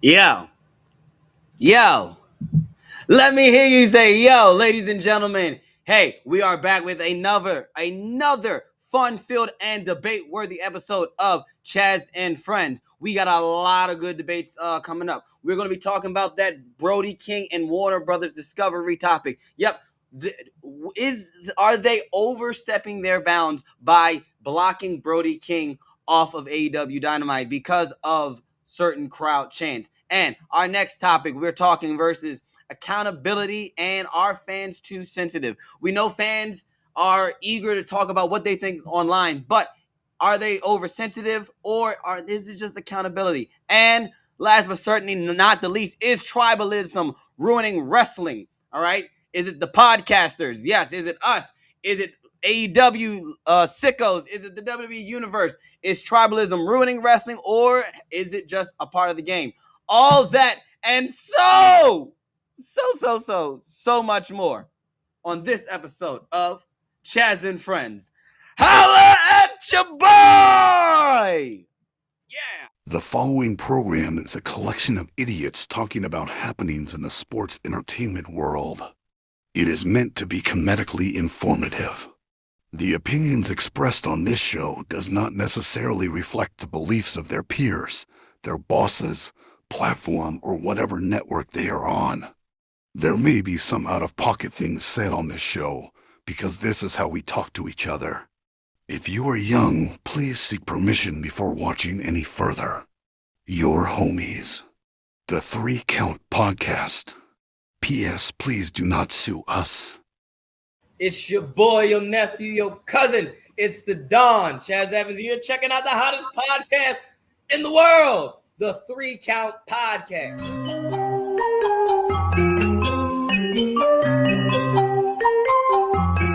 Yo, yo, let me hear you say yo, ladies and gentlemen. Hey, we are back with another fun-filled and debate-worthy episode of Chaz and Friends. We got a lot of good debates coming up. We're going to be talking about that Brody King and Warner Brothers Discovery topic. Yep, are they overstepping their bounds by blocking Brody King off of AEW Dynamite because of certain crowd chants? And our next topic, we're talking versus accountability and are fans too sensitive? We know fans are eager to talk about what they think online, but are they oversensitive or is it just accountability? And last but certainly not the least, is tribalism ruining wrestling? All right. Is it the podcasters? Yes. Is it us? Is it AEW sickos? Is it the WWE universe? Is tribalism ruining wrestling or is it just a part of the game? All that and so much more on this episode of Chaz and Friends. Holla at your boy! Yeah! The following program is a collection of idiots talking about happenings in the sports entertainment world. It is meant to be comedically informative. The opinions expressed on this show does not necessarily reflect the beliefs of their peers, their bosses, platform, or whatever network they are on. There may be some out-of-pocket things said on this show, because this is how we talk to each other. If you are young, please seek permission before watching any further. Your homies. The 3 Count Podcast. P.S. Please do not sue us. It's your boy, your nephew, your cousin. It's the Don. Chaz Evans here, checking out the hottest podcast in the world, the 3 Count Podcast.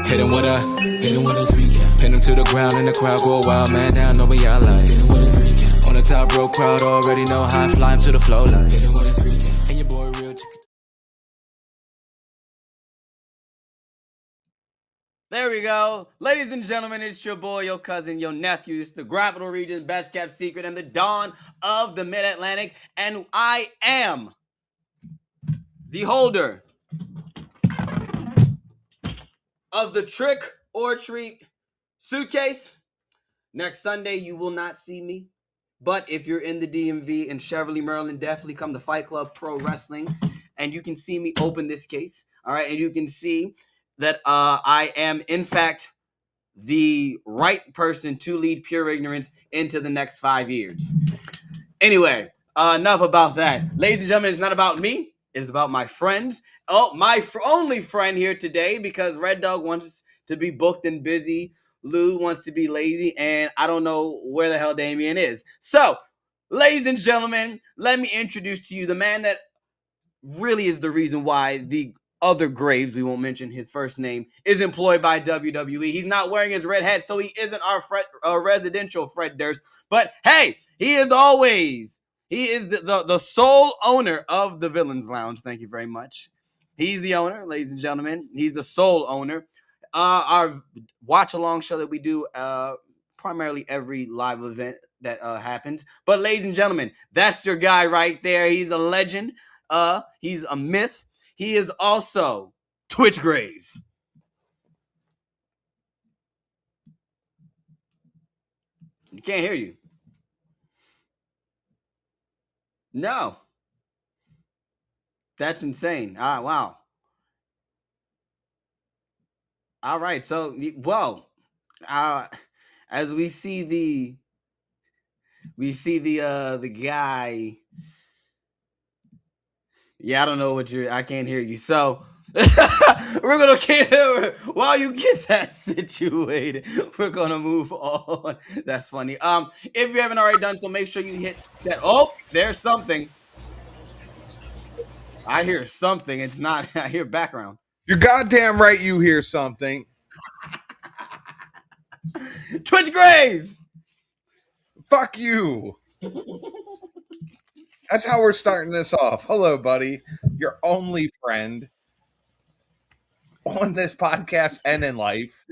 Hit him with a 3 count. Pin him to the ground and the crowd go wild, man down, know what y'all like. Hit him with a 3 count. On the top row, crowd already know how I fly him to the flow like. Hit him with a 3 count. And your boy real chicken. There we go. Ladies and gentlemen, it's your boy, your cousin, your nephew. It's the Capital Region's best kept secret and the dawn of the Mid-Atlantic. And I am the holder of the Trick or Treat suitcase. Next Sunday, you will not see me. But if you're in the DMV in Cheverly, Maryland, definitely come to Fight Club Pro Wrestling. And you can see me open this case. All right. And you can see that I am, in fact, the right person to lead Pure Ignorance into the next 5 years. Anyway, enough about that. Ladies and gentlemen, it's not about me. It's about my friends. Oh, my only friend here today, because Red Dog wants to be booked and busy. Lou wants to be lazy, and I don't know where the hell Damien is. So, ladies and gentlemen, let me introduce to you the man that really is the reason why the other Graves, we won't mention his first name, is employed by WWE. He's not wearing his red hat, so he isn't our residential Fred Durst. But hey, he is the sole owner of the Villains Lounge. Thank you very much. He's the owner, ladies and gentlemen. He's the sole owner. Our watch-along show that we do primarily every live event that happens. But ladies and gentlemen, that's your guy right there. He's a legend. He's a myth. He is also Twitch Graves. You can't hear you. No. That's insane. Wow. All right. So, well, as we see the guy. Yeah, I don't know I can't hear you. So we're gonna while you get that situated, we're gonna move on. That's funny. If you haven't already done so, make sure you hit that. Oh, there's something. I hear something. It's not. I hear background. You're goddamn right. You hear something. Twitch Graves. Fuck you. That's how we're starting this off. Hello, buddy. Your only friend on this podcast and in life.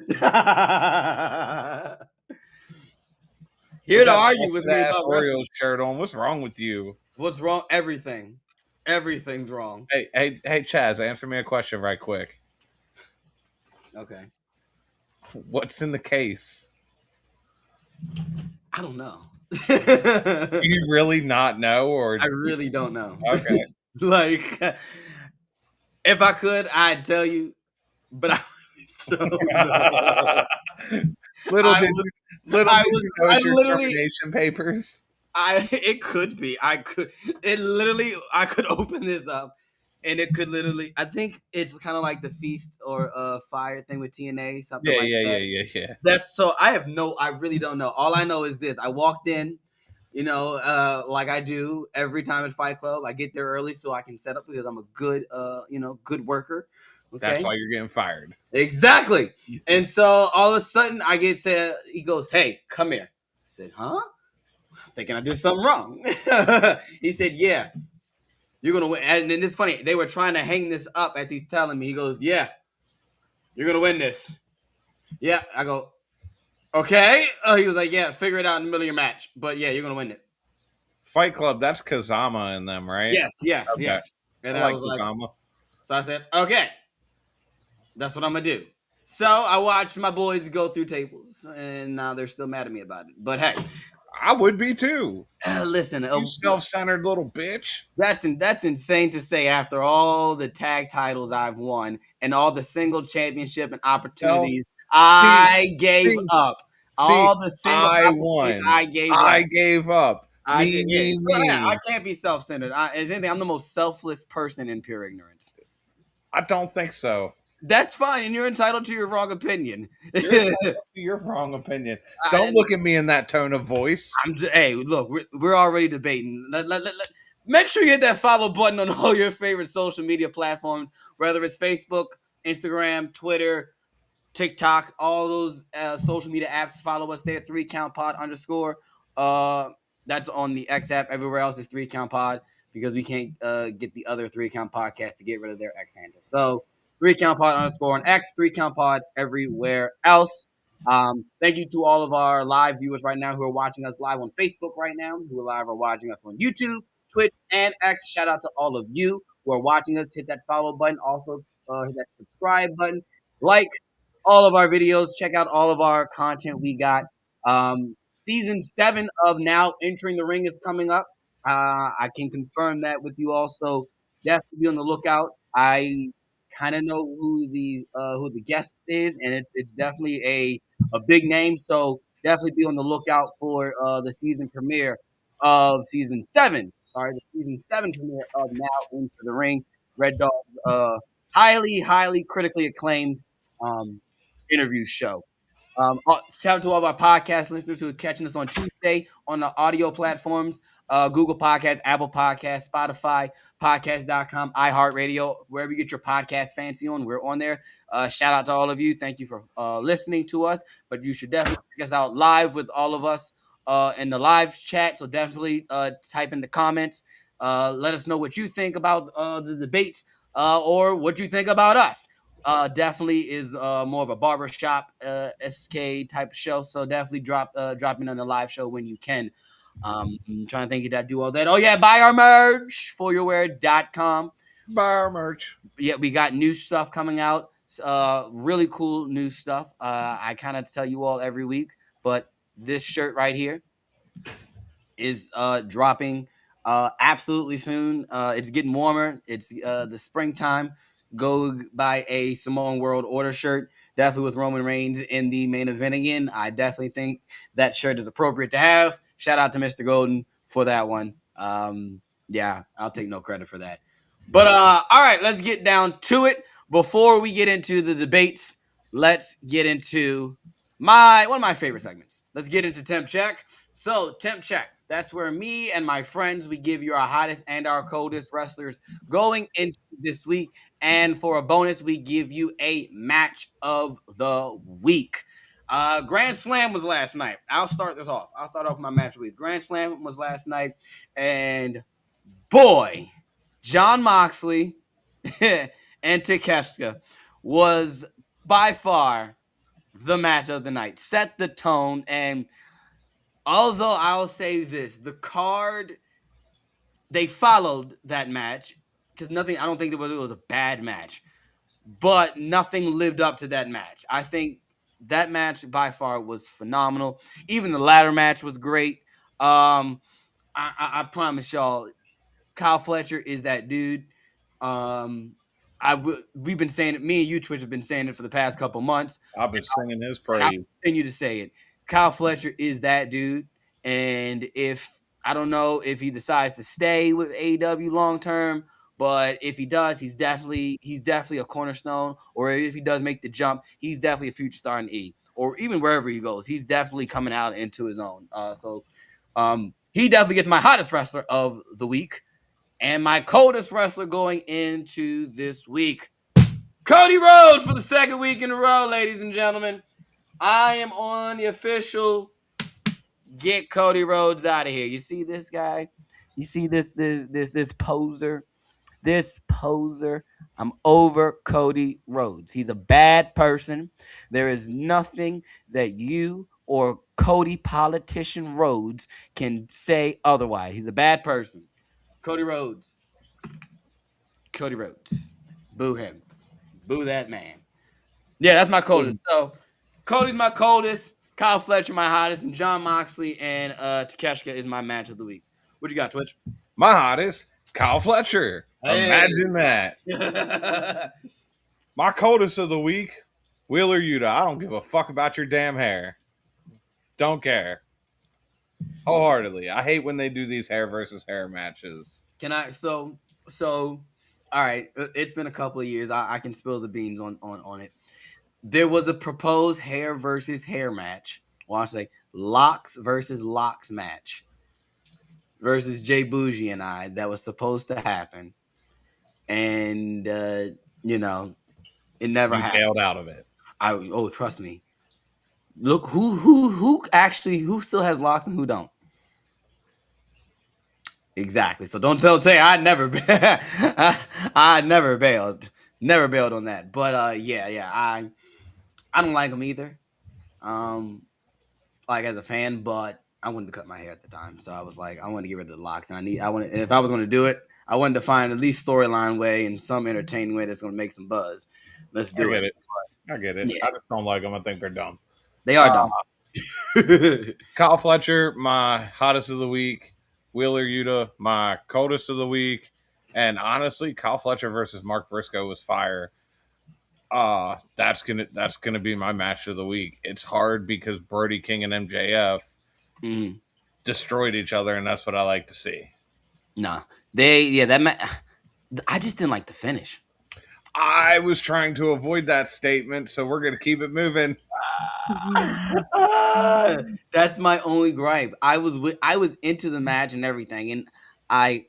Here to argue with me about Orioles shirt on. What's wrong with you? What's wrong? Everything. Everything's wrong. Hey, Chaz, answer me a question right quick. Okay. What's in the case? I don't know. Do you really not know, or I really don't know. okay? Like, if I could, I'd tell you, but I don't know. little I did was, little I did was, you know I it's your literally, termination papers. it could be. I could, it literally, I could open this up and it could literally, I think it's kind of like the feast or fire thing with TNA, something Yeah, like yeah, that. yeah, yeah, yeah. That's so I really don't know. All I know is this. I walked in, like I do every time at Fight Club. I get there early so I can set up because I'm a good good worker. That's Okay. why you're getting fired. Exactly. And so all of a sudden I get said, he goes, "Hey, come here." I said, "Huh?" Thinking I did something wrong. He said, "Yeah, you're gonna win." And then it's funny, they were trying to hang this up as he's telling me. He goes, "Yeah, you're gonna win this." Yeah. I go, "Okay." He was like, "Yeah, figure it out in the middle of your match. But yeah, you're gonna win it." Fight Club. That's Kazama in them, right? Yes, yes, Okay, yes. And I I like was like, Kazama. so I said, "Okay, that's what I'm gonna do." So I watched my boys go through tables, and now they're still mad at me about it. But hey, I would be too. listen, You self-centered little bitch. that's insane to say after all the tag titles I've won and all the single championship and Self. opportunities See, I gave see, up. see. All the single I opportunities won. I gave I up. gave up. I Me, did, yeah. me, So yeah, I me. can't be self-centered. If anything, I'm the most selfless person in pure ignorance. I don't think so. That's fine. You're entitled to your wrong opinion. You're entitled to your wrong opinion. I, Don't look at me in that tone of voice. hey, look, we're already debating. Make sure you hit that follow button on all your favorite social media platforms, whether it's Facebook, Instagram, Twitter, TikTok, all those social media apps. Follow us there, 3count pod underscore. That's on the X app. Everywhere else is 3count pod because we can't get the other 3count podcast to get rid of their X handle. So 3count pod underscore on X, 3count pod everywhere else. Thank you to all of our live viewers right now who are watching us live on Facebook right now, who are live or watching us on YouTube, Twitch, and X. Shout out to all of you who are watching us. Hit that follow button. Also, hit that subscribe button. Like all of our videos. Check out all of our content we got. Season 7 of Now Entering the Ring is coming up. I can confirm that with you also. Definitely be on the lookout. I kind of know who the guest is, and it's definitely a big name. So definitely be on the lookout for the season premiere of season 7. Sorry, the season 7 premiere of Now Into the Ring. Red Dog's highly critically acclaimed um, interview show. Shout out to all of our podcast listeners who are catching us on Tuesday on the audio platforms, Google Podcasts, Apple Podcasts, Spotify, podcast.com, iHeartRadio, wherever you get your podcast fancy on, we're on there. Shout out to all of you. Thank you for listening to us. But you should definitely check us out live with all of us in the live chat. So definitely type in the comments. Let us know what you think about the debates or what you think about us. Definitely is more of a barbershop SK type show. So definitely drop in on the live show when you can. I'm trying to think, did I do all that? Oh yeah, buy our merch foryourwear.com. Buy our merch. Yeah, we got new stuff coming out. Really cool new stuff. I kind of tell you all every week, but this shirt right here is dropping absolutely soon. It's getting warmer. It's the springtime. Go buy a Samoan World Order shirt, definitely with Roman Reigns in the main event again. I definitely think that shirt is appropriate to have. Shout out to Mr. Golden for that one. Yeah, I'll take no credit for that. But all right, let's get down to it. Before we get into the debates, let's get into one of my favorite segments. Let's get into Temp Check. So, Temp Check, that's where me and my friends, we give you our hottest and our coldest wrestlers going into this week. And for a bonus, we give you a match of the week. Grand Slam was last night. I'll start this off. I'll start off with my match of the week. Grand Slam was last night. And boy, John Moxley and Takeshita was by far the match of the night. Set the tone. And although I'll say this, the card they followed that match because nothing. I don't think it was a bad match, but nothing lived up to that match. I think that match by far was phenomenal. Even the ladder match was great. I promise y'all, Kyle Fletcher is that dude. Um, we've been saying it. Me and you, Twitch, have been saying it for the past couple months. I've been singing his And I'll praise. continue to say it. Kyle Fletcher is that dude. And if I don't know if he decides to stay with AEW long term, but if he does, he's definitely a cornerstone. Or if he does make the jump, he's definitely a future star in E. Or even wherever he goes, he's definitely coming out into his own. He definitely gets my hottest wrestler of the week and my coldest wrestler going into this week. Cody Rhodes for the second week in a row, ladies and gentlemen. I am on the official get Cody Rhodes out of here. You see this guy? You see this poser? This poser. I'm over Cody Rhodes. He's a bad person. There is nothing that you or Cody politician Rhodes can say otherwise. He's a bad person. Cody Rhodes. Cody Rhodes. Boo him. Boo that man. Yeah, that's my coldest. So Cody's my coldest, Kyle Fletcher my hottest, and John Moxley and Takeshita is my match of the week. What you got, Twitch? My hottest, Kyle Fletcher. Hey. Imagine that. My coldest of the week, Wheeler Yuta. I don't give a fuck about your damn hair. Don't care. Wholeheartedly. I hate when they do these hair versus hair matches. Can I so all right, it's been a couple of years. I can spill the beans on it. There was a proposed hair versus hair match. Well, I say locks versus locks match versus Jay Bougie and I that was supposed to happen. And you know, it never You happened. bailed out of it. Trust me. Look who actually who still has locks and who don't. Exactly. So don't say I never I never bailed. Never bailed on that. But I don't like them either. Like as a fan, but I wanted to cut my hair at the time. So I was like, I wanted to get rid of the locks and if I was gonna do it, I wanted to find at least storyline way and some entertaining way that's gonna make some buzz. Let's do it. I get it. Yeah. I just don't like them. I think they're dumb. They are dumb. Kyle Fletcher, my hottest of the week. Wheeler Yuta, my coldest of the week. And honestly, Kyle Fletcher versus Mark Briscoe was fire. That's gonna be my match of the week. It's hard because Brody King and MJF destroyed each other, and that's what I like to see. Nah, I just didn't like the finish. I was trying to avoid that statement, so we're gonna keep it moving. That's my only gripe. I was into the match and everything, and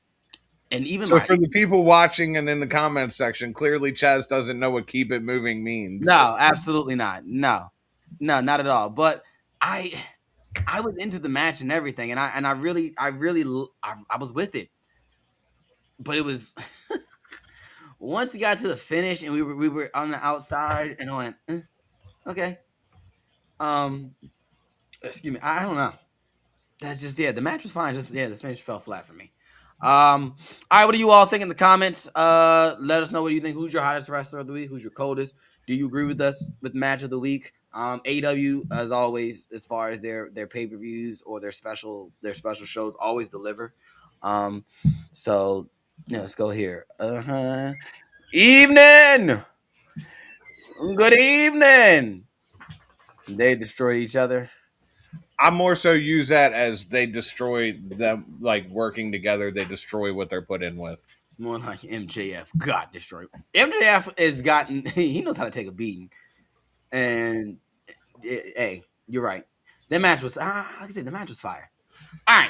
So for the people watching and in the comments section, clearly Chaz doesn't know what "keep it moving" means. No, absolutely not. No, not at all. But I was into the match and everything, and I was with it. But it was once he got to the finish and we were on the outside, and I went, okay. Excuse me. I don't know. That's just the match was fine. Just the finish fell flat for me. All right, what do you all think in the comments? Let us know what you think. Who's your hottest wrestler of the week? Who's your coldest? Do you agree with us with match of the week? AW as always, as far as their pay-per-views or their special shows, always deliver. So yeah, let's go here. Evening. Good evening. They destroyed each other. I more so use that as they destroy them, like working together. They destroy what they're put in with. More like MJF got destroyed. MJF has gotten. He knows how to take a beating. And hey, you're right. That match was. Like I said, the match was fire. All right,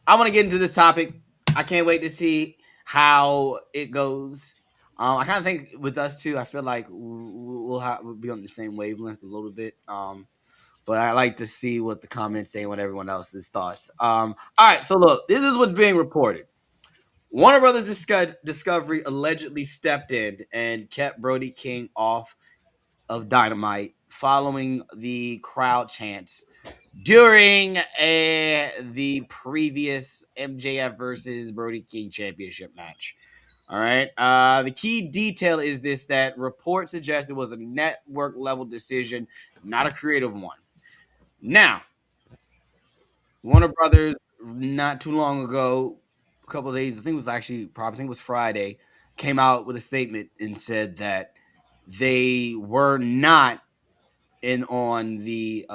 I want to get into this topic. I can't wait to see how it goes. I kind of think with us too. I feel like we'll be on the same wavelength a little bit. But I like to see what the comments say and what everyone else's thoughts. All right, so look, this is what's being reported. Warner Brothers Discovery allegedly stepped in and kept Brody King off of Dynamite following the crowd chants during the previous MJF versus Brody King championship match. All right. The key detail is this: that report suggests it was a network level decision, not a creative one. Now, Warner Brothers, not too long ago, a couple of days, I think it was actually probably I think it was Friday, came out with a statement and said that they were not in on the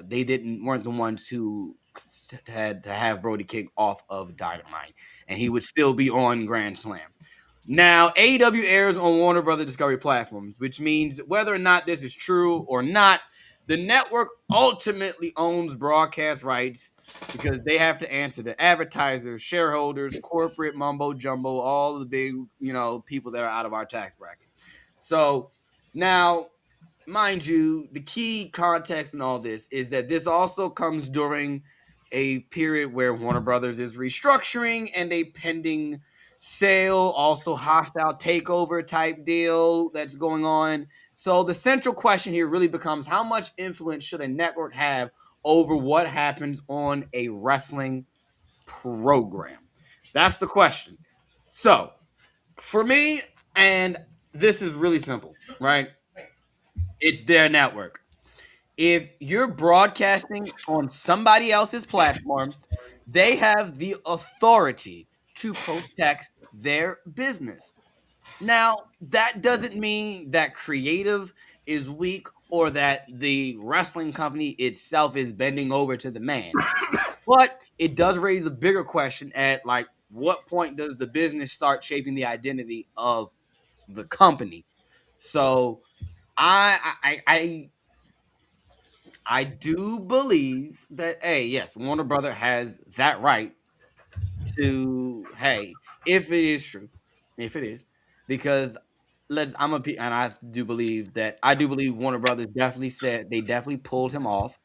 they didn't weren't the ones who had to have Brody kick off of Dynamite, and he would still be on Grand Slam. Now, AEW airs on Warner Brother Discovery platforms, which means whether or not this is true or not, the network ultimately owns broadcast rights because they have to answer to advertisers, shareholders, corporate mumbo jumbo, all the big, people that are out of our tax bracket. So now, mind you, the key context in all this is that this also comes during a period where Warner Brothers is restructuring and a pending sale, also hostile takeover type deal that's going on. So the central question here really becomes how much influence should a network have over what happens on a wrestling program? That's the question. So for me, and this is really simple, right? It's their network. If you're broadcasting on somebody else's platform, they have the authority to protect their business. Now, that doesn't mean that creative is weak or that the wrestling company itself is bending over to the man. But it does raise a bigger question at like what point does the business start shaping the identity of the company? So I do believe that yes, Warner Brother has that right to if it is true, if it is, because and I do believe Warner Brothers definitely said they definitely pulled him off,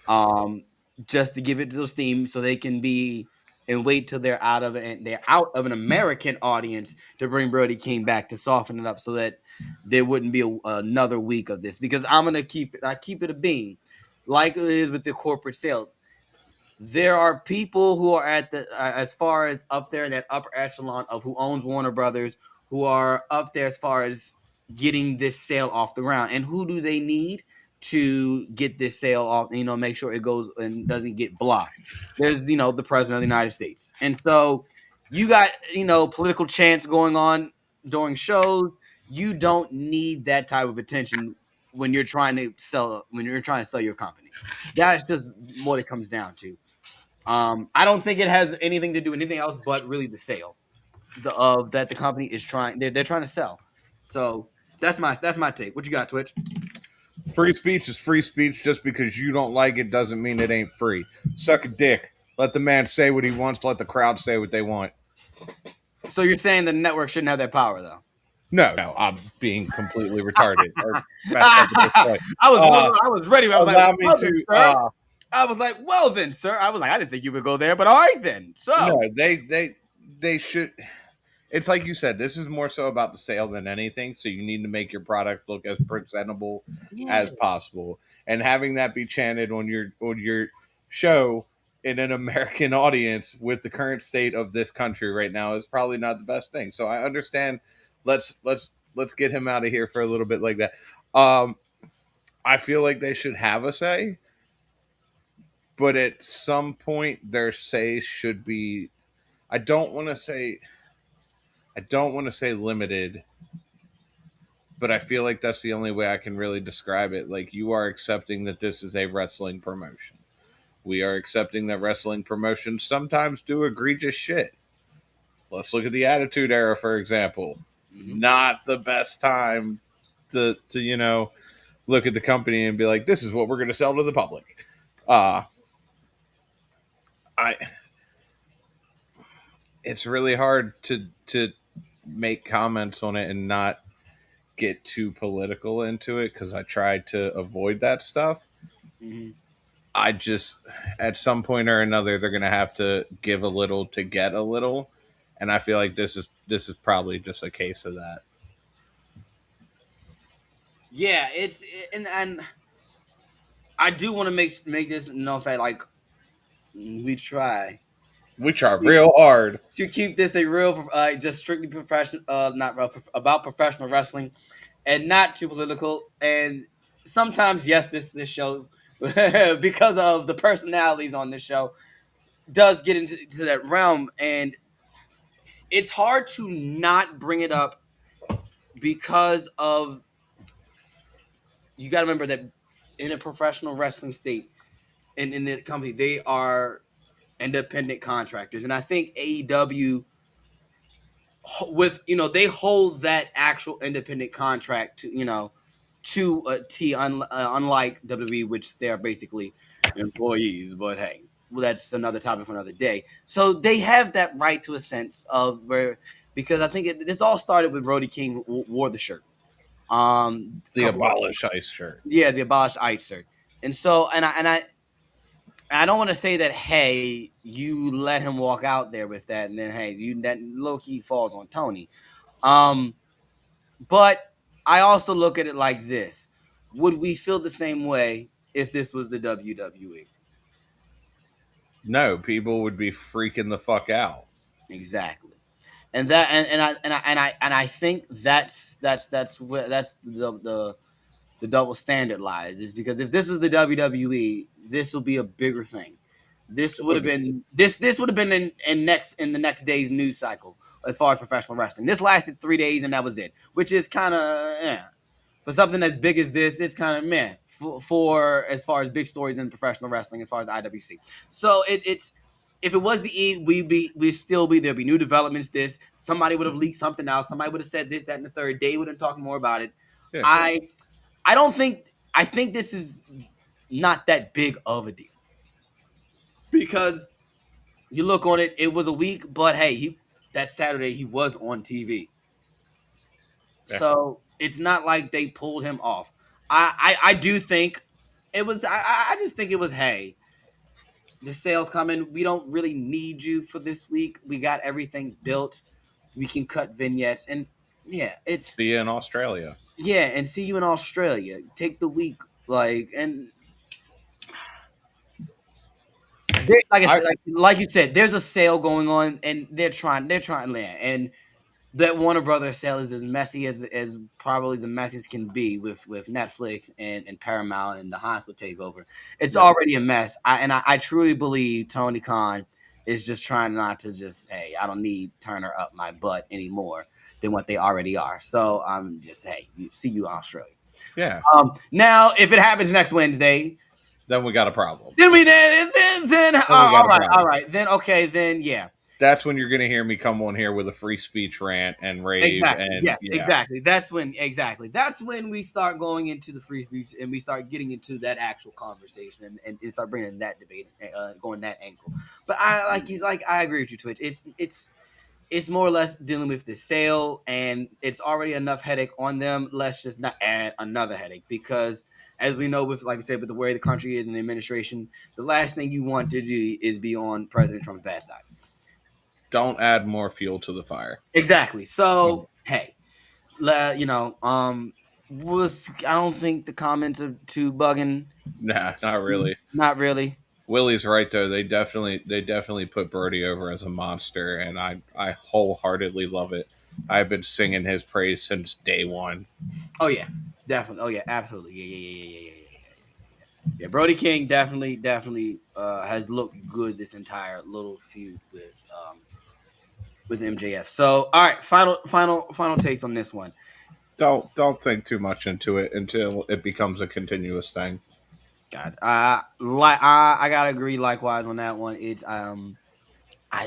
um, just to give it to those teams so they can be and wait till they're out of an American audience to bring Brody King back to soften it up so that there wouldn't be another week of this because I keep it a being like it is with the corporate sale. There are people who are at the as far as up there in that upper echelon of who owns Warner Brothers, who are up there as far as getting this sale off the ground. And who do they need to get this sale off? Make sure it goes and doesn't get blocked. There's the president of the United States, and so you got political chants going on during shows. You don't need that type of attention when you're trying to sell your company. That's just what it comes down to. I don't think it has anything to do with anything else but really the sale of that the company is trying. They're trying to sell. So that's my take. What you got, Twitch? Free speech is free speech. Just because you don't like it doesn't mean it ain't free. Suck a dick. Let the man say what he wants. Let the crowd say what they want. So you're saying the network shouldn't have that power, though? No, I'm being completely retarded or messed up at this point. I was ready. I was Allow like, me well, to. then, sir. I was like, well then, sir. I was like, I didn't think you would go there, but all right then. So No, they should. It's like you said. This is more so about the sale than anything. So you need to make your product look as presentable as possible, and having that be chanted on your show in an American audience with the current state of this country right now is probably not the best thing. So I understand. Let's get him out of here for a little bit like that. Um, I feel like they should have a say, but at some point their say should be. I don't want to say. I don't want to say limited, but I feel like that's the only way I can really describe it. Like you are accepting that this is a wrestling promotion. We are accepting that wrestling promotions sometimes do egregious shit. Let's look at the Attitude Era, for example. Mhm. Not the best time to look at the company and be like, this is what we're going to sell to the public. Uh, I It's really hard to make comments on it and not get too political into it because I try to avoid that stuff. Mhm. I just, at some point or another, they're going to have to give a little to get a little, and I feel like this is probably just a case of that. Yeah, it's and I do want to make this known fact. Like we try We try real hard. to keep this a real, just strictly professional, not real, about professional wrestling, and not too political. And sometimes, yes, this show, because of the personalities on this show, does get into that realm, and it's hard to not bring it up because of you got to remember that in a professional wrestling state and in the company, they are independent contractors, and I think AEW with they hold that actual independent contract to to a T, unlike WWE, which they're basically employees. But hey, well, that's another topic for another day. So they have that right to a sense of where because I think this all started with Brody King wore the shirt. The abolished ice shirt. Yeah, the abolished ice shirt, and so I don't want to say that. Hey, you let him walk out there with that, and then hey, you that low key falls on Tony. Um, but I also look at it like this: would we feel the same way if this was the WWE? No, people would be freaking the fuck out. Exactly, and that and I think that's where that's the double standard lies is because if this was the WWE, this will be a bigger thing. This would have been this would have been in the next day's news cycle as far as professional wrestling. This lasted 3 days and that was it, which is kind of for something as big as this. It's kind of meh for as far as big stories in professional wrestling as far as IWC. So it's if it was the E, we'd still be there'd be new developments. This somebody would have leaked something out. Somebody would have said this, that, and the third. They would have talked more about it. Yeah. I don't think I think this is not that big of a deal because you look on it, it was a week, but hey, that Saturday he was on TV, Yeah. so it's not like they pulled him off. I do think it was. I just think it was. Hey, the sales coming. We don't really need you for this week. We got everything built. We can cut vignettes and yeah, it's See you in Australia. yeah, and see you in Australia. Take the week like and like I said, like you said, there's a sale going on, and they're trying land, and that Warner Brothers sale is as messy as probably the messiest can be with Netflix and Paramount and the hostile takeover. It's already a mess. I truly believe Tony Khan is just trying not to just hey, I don't need Turner up my butt anymore than what they already are. So I'm just hey, see you in Australia. Yeah. Now if it happens next Wednesday, Then we got a problem. then all right, then okay, then yeah. That's when you're going to hear me come on here with a free speech rant and rave. Exactly. And Yeah, exactly. That's when we start going into the free speech and we start getting into that actual conversation and start bringing that debate, going that angle. But I agree with you, Twitch. It's more or less dealing with the sale, and it's already enough headache on them. Let's just not add another headache because, as we know, with like I said, with the way the country is and the administration, the last thing you want to do is be on President Trump's bad side. Don't add more fuel to the fire. Exactly. So hey, I don't think the comments are too bugging. Nah, not really. Not really. Willie's right though. They definitely put Brody over as a monster, and I wholeheartedly love it. I've been singing his praise since day one. Oh yeah, definitely. Oh yeah, absolutely. Yeah. Yeah, Brody King definitely has looked good this entire little feud with MJF. So all right, final takes on this one. Don't think too much into it until it becomes a continuous thing. God, I gotta agree likewise on that one. It's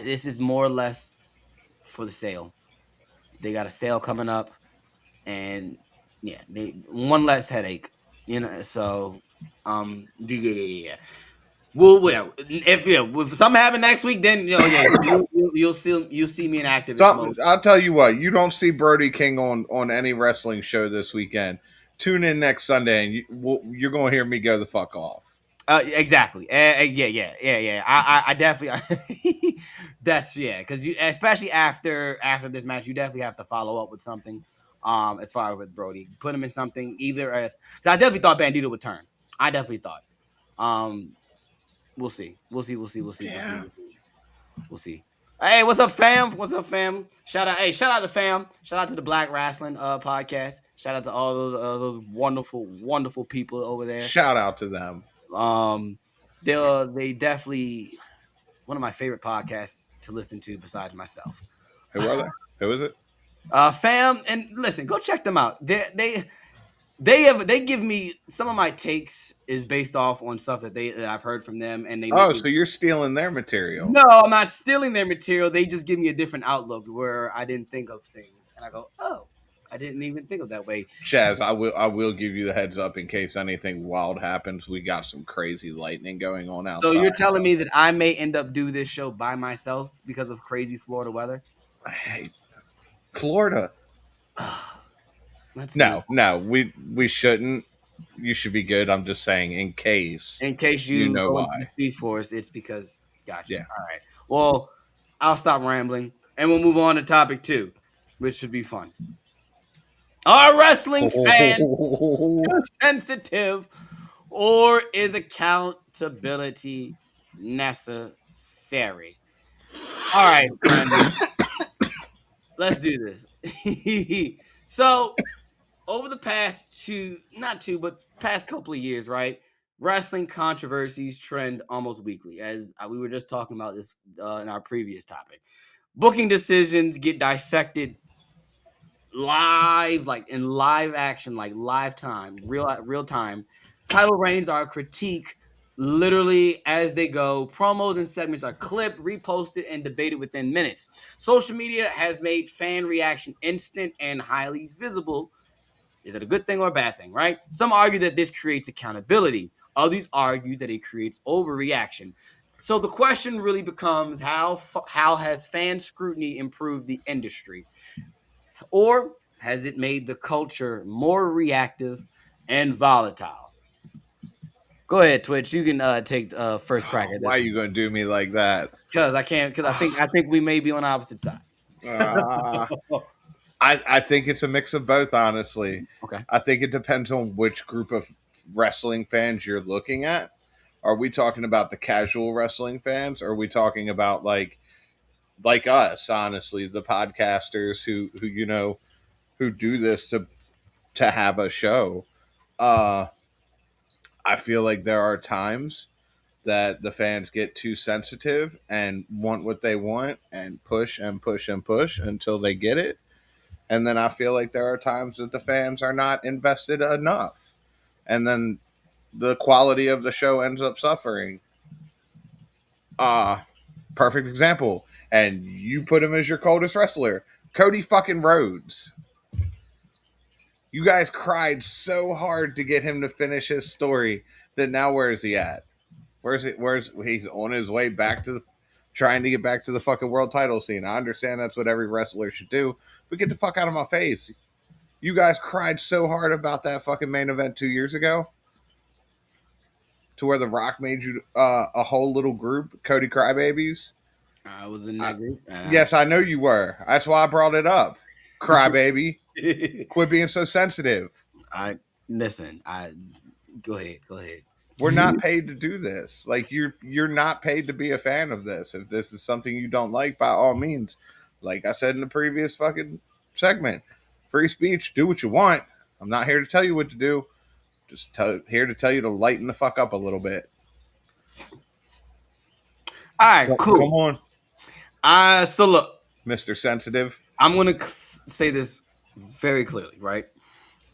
this is more or less for the sale. They got a sale coming up, and yeah, they one less headache, So, yeah. Well, if something happen next week, then you'll see me in activist mode. I'll tell you what, you don't see Brody King on any wrestling show this weekend. Tune in next Sunday, and you're going to hear me go the fuck off. Exactly. Yeah. I definitely. That's because you, especially after this match, you definitely have to follow up with something. As far as with Brody, put him in something either as I definitely thought Bandito would turn. I definitely thought. Um, we'll see. We'll see. We'll see. We'll see. We'll see. Yeah. We'll see. We'll see. Hey, what's up, fam? What's up, fam? Shout out, hey, shout out to fam. Shout out to the Black Wrestling podcast. Shout out to all those wonderful, wonderful people over there. Shout out to them. They definitely one of my favorite podcasts to listen to besides myself. Who are they? Who is it? Fam, and listen, go check them out. They give me some of my takes is based off on stuff that I've heard from them, and they Oh, make so you're stealing their material. no, I'm not stealing their material. They just give me a different outlook where I didn't think of things, and I go, oh, I didn't even think of that way. Chaz, I will give you the heads up in case anything wild happens. We got some crazy lightning going on outside. So you're telling me that I may end up do this show by myself because of crazy Florida weather? Hey, Florida. Let's No, we shouldn't. You should be good. I'm just saying, in case. in case you know go into why. the Speed Force, it's because gotcha. Yeah. All right. Well, I'll stop rambling and we'll move on to topic 2, which should be fun. Are wrestling fans too sensitive, or is accountability necessary? All right, Brandon. Let's do this. So, over the past past couple of years, right? Wrestling controversies trend almost weekly, as we were just talking about this in our previous topic. Booking decisions get dissected live, like in live action, like live time, real time. Title reigns are critiqued literally as they go. Promos and segments are clipped, reposted, and debated within minutes. Social media has made fan reaction instant and highly visible. Is it a good thing or a bad thing, right? Some argue that this creates accountability. Others argue that it creates overreaction. So the question really becomes how has fan scrutiny improved the industry? Or has it made the culture more reactive and volatile? Go ahead, Twitch. You can take first crack at this. Why are you going to do me like that? Because I can't. Because I think we may be on opposite sides. I think it's a mix of both, honestly. Okay. I think it depends on which group of wrestling fans you're looking at. Are we talking about the casual wrestling fans? Or are we talking about like us, honestly, the podcasters who who do this to have a show? I feel like there are times that the fans get too sensitive and want what they want and push and push and push until they get it. And then I feel like there are times that the fans are not invested enough. And then the quality of the show ends up suffering. Perfect example. And you put him as your coldest wrestler, Cody fucking Rhodes. You guys cried so hard to get him to finish his story that now where is he at? Where's he's on his way back to trying to get back to the fucking world title scene. I understand that's what every wrestler should do, but get the fuck out of my face. You guys cried so hard about that fucking main event 2 years ago to where The Rock made you a whole little group, Cody Crybabies. I was in that group. Yes, I know you were. That's why I brought it up. Crybaby. Quit being so sensitive. Listen. Go ahead. We're not paid to do this. Like you're not paid to be a fan of this. If this is something you don't like, by all means, like I said in the previous fucking segment, free speech, do what you want. I'm not here to tell you what to do. Just here to tell you to lighten the fuck up a little bit. All right, cool. Come on. So look, Mr. Sensitive. I'm going to say this very clearly, right?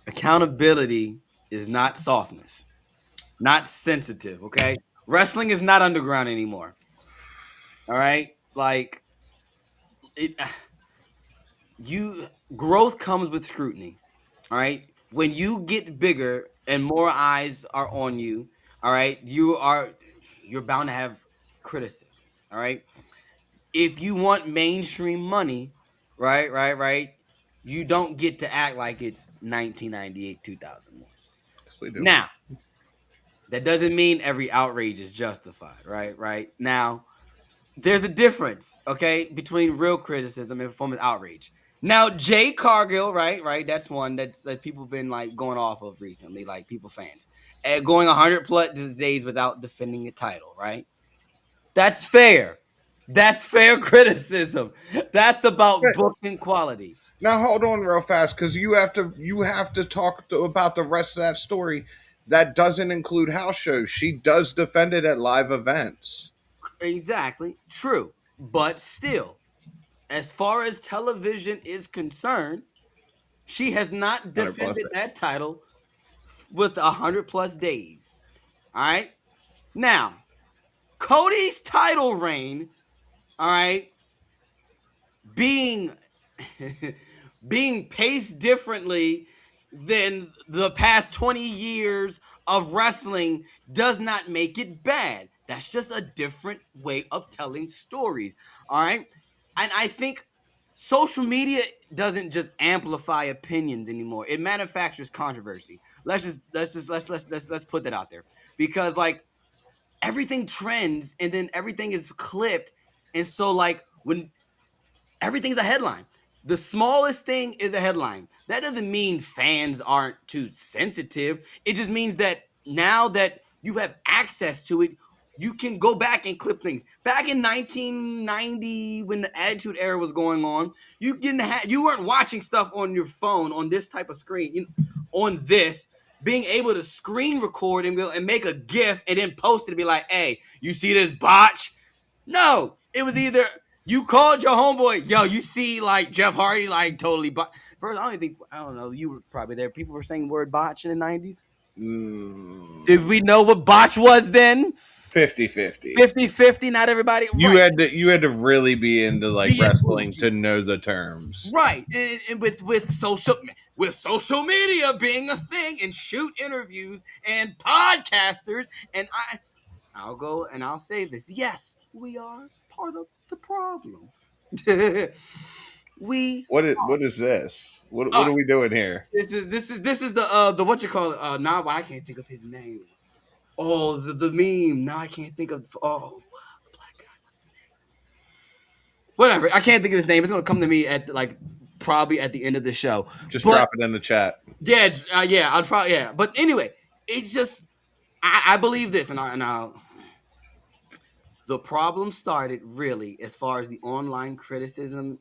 Accountability is not softness, not sensitive, okay? Wrestling is not underground anymore. All right? Like growth comes with scrutiny. All right? When you get bigger and more eyes are on you, all right? You're bound to have criticisms, all right? If you want mainstream money, right, you don't get to act like it's 1998, 2001. We do. Now, that doesn't mean every outrage is justified, right? Now, there's a difference, okay, between real criticism and performance outrage. Now, Jay Cargill, right, that's one that people been like going off of recently, like people fans. going 100 plus days without defending a title, right? That's fair. That's fair criticism. That's about booking quality. Now hold on real fast, because you have to talk about the rest of that story. That doesn't include house shows. She does defend it at live events. Exactly. True. But still, as far as television is concerned, she has not 100 plus defended days. that title with 100 plus days. All right. Now, Cody's title reign, all right, being being paced differently than the past 20 years of wrestling does not make it bad. That's just a different way of telling stories. All right. And I think social media doesn't just amplify opinions anymore. It manufactures controversy. Let's put that out there. Because like everything trends and then everything is clipped. And so like when everything's a headline. The smallest thing is a headline. That doesn't mean fans aren't too sensitive. It just means that now that you have access to it, you can go back and clip things. Back in 1990, when the Attitude Era was going on, you weren't watching stuff on your phone on this type of screen. On this, being able to screen record and make a GIF and then post it and be like, "Hey, you see this botch?" No, it was either you called your homeboy, yo, you see like Jeff Hardy like totally first. I don't know. You were probably there. People were saying the word botch in the 90s. Did we know what botch was then? 50-50. 50-50, not everybody. You Right. had to really be into like Be an wrestling OG. to know the terms. Right. And with social media being a thing and shoot interviews and podcasters and I'll go and I'll say this. Yes, we are part of the problem. we What is this? What us. are we doing here? This is the what you call it. Now I can't think of his name. Oh, the meme. Now I can't think of the black guy. What's his name? Whatever. I can't think of his name. It's gonna come to me at like probably at the end of the show. Just But drop it in the chat. yeah, yeah, I'd probably yeah. But anyway, it's just I believe this, the problem started really as far as the online criticism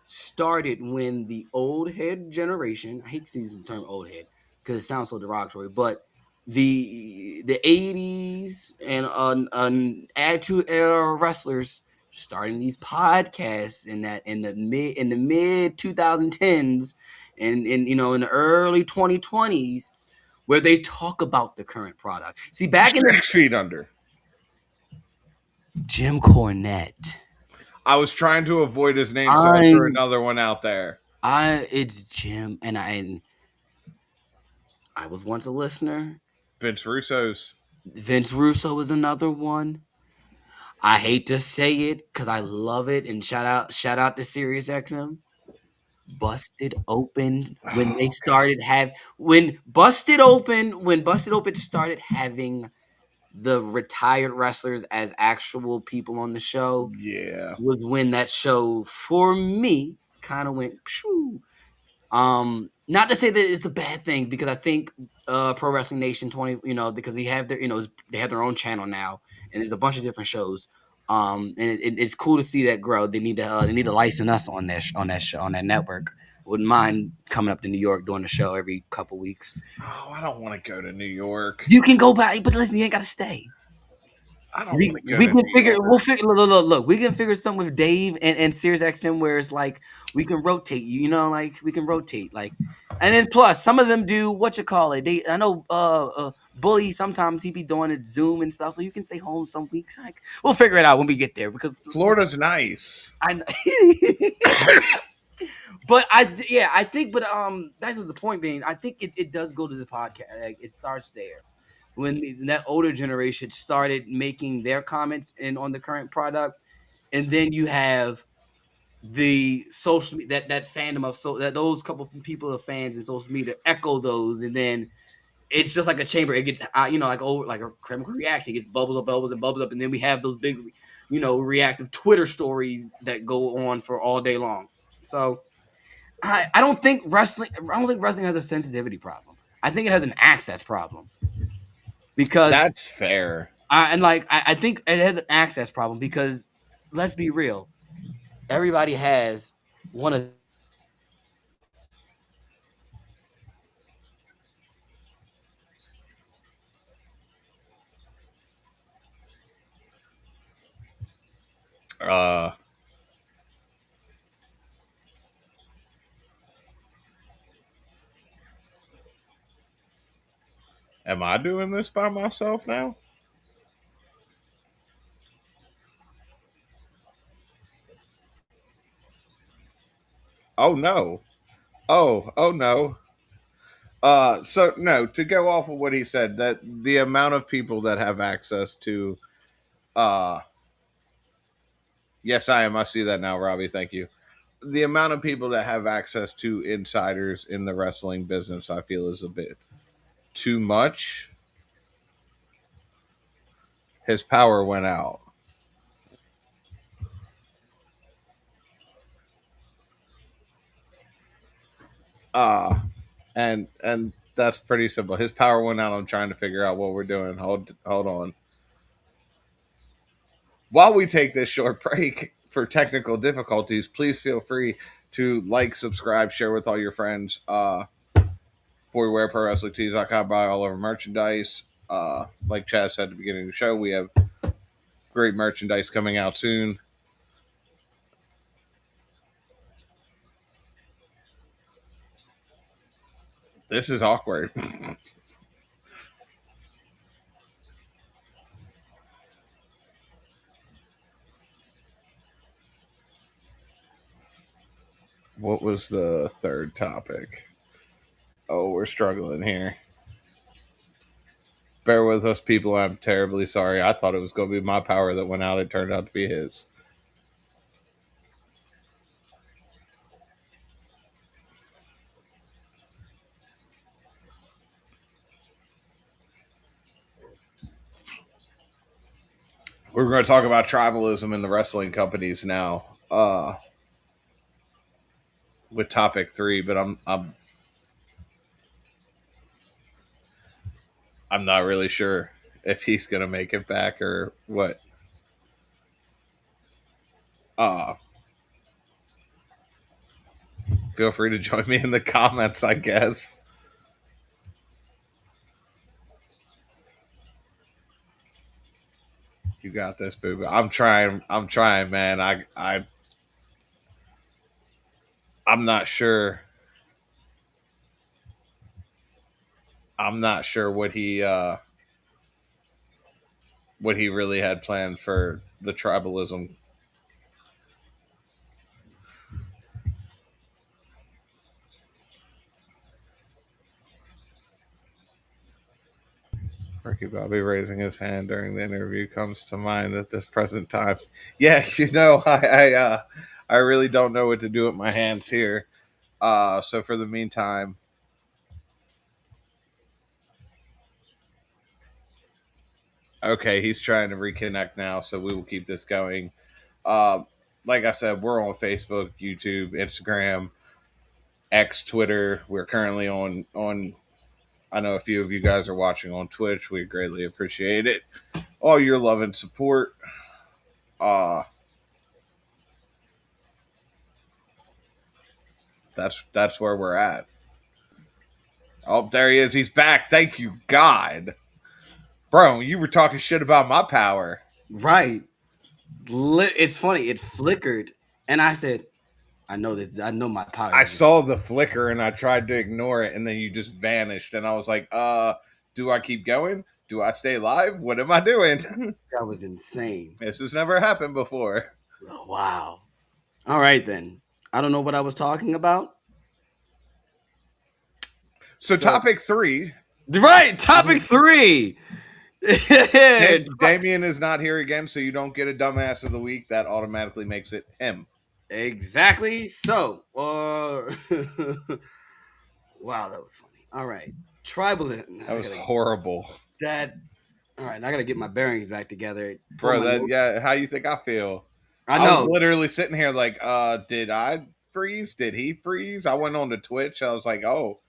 started when the old head generation, I hate to use the term old head because it sounds so derogatory, but the 80s and attitude era wrestlers starting these podcasts in the mid 2010s and in the early 2020s where they talk about the current product. See, back in the 6 feet under. Jim Cornette. I was trying to avoid his name, so I threw another one out there. It's Jim, and I was once a listener. Vince Russo's. Vince Russo is another one. I hate to say it because I love it, and shout out to SiriusXM. Busted Open when they started when Busted Open started having the retired wrestlers as actual people on the show Yeah. was when that show for me kind of went phew. Not to say that it's a bad thing because I think Pro Wrestling Nation 20, because they have they have their own channel now and there's a bunch of different shows. And it's cool to see that grow. They need to license us on that network. Wouldn't mind coming up to New York doing a show every couple weeks. Oh, I don't want to go to New York. You can go back, but listen, you ain't got to stay. I don't We, want to go we to can New figure. York. We'll figure. Look. We can figure something with Dave and Sirius XM where it's like we can rotate. Like we can rotate. Like, and then plus some of them do what you call it. I know Bully sometimes he be doing it Zoom and stuff, so you can stay home some weeks. Like we'll figure it out when we get there because Florida's nice. I know. But I think, but back to the point being, I think it does go to the podcast. Like, it starts there when that older generation started making their comments on the current product, and then you have the social that fandom of that those couple people of fans in social media echo those, and then it's just like a chamber. It gets like a chemical reaction. It gets bubbles up, and then we have those big reactive Twitter stories that go on for all day long. So I don't think wrestling has a sensitivity problem. I think it has an access problem. because That's fair. I think it has an access problem because let's be real, everybody has one of Uh, am I doing this by myself now? Oh no. Oh no. So no, to go off of what he said, that the amount of people that have access to, uh, yes, I am. I see that now, Robbie. Thank you. The amount of people that have access to insiders in the wrestling business, I feel, is a bit too much. His power went out. Uh, and that's pretty simple. His power went out. I'm trying to figure out what we're doing. Hold on. While we take this short break for technical difficulties, please feel free to like, subscribe, share with all your friends. Before we wear ProWrestlingTees.com, buy all of our merchandise. Like Chaz said at the beginning of the show, we have great merchandise coming out soon. This is awkward. What was the third topic? Oh, we're struggling here. Bear with us, people. I'm terribly sorry. I thought it was going to be my power that went out. It turned out to be his. We're going to talk about tribalism in the wrestling companies now. With topic 3, but I'm not really sure if he's going to make it back or what. Uh, Feel free to join me in the comments, I guess. You got this, boo. I'm trying. I'm trying, man. I'm not sure. I'm not sure what he really had planned for the tribalism. Ricky Bobby raising his hand during the interview comes to mind at this present time. Yeah, I really don't know what to do with my hands here. So for the meantime, okay, he's trying to reconnect now, so we will keep this going. Uh, like I said, we're on Facebook, YouTube, Instagram, X, Twitter. We're currently on. I know a few of you guys are watching on Twitch. We greatly appreciate it. All your love and support. Uh, that's where we're at. Oh, there he is. He's back. Thank you, God. Bro, you were talking shit about my power. right. It's funny. It flickered, and I said, "I know this. I know my power." I saw the flicker and I tried to ignore it, and then you just vanished. And I was like, do I keep going? Do I stay live? What am I doing? That was insane. This has never happened before. Oh, wow. All right then. I don't know what I was talking about. So topic 3. Right, topic 3. Damien is not here again, so you don't get a dumbass of the week. That automatically makes it him. Exactly. So, wow, that was funny. All right, tribalism. That was horrible, That. All right, I gotta get my bearings back together. bro. How you think I feel? I know. was literally sitting here like, did I freeze? Did he freeze? I went on to Twitch. I was like, oh,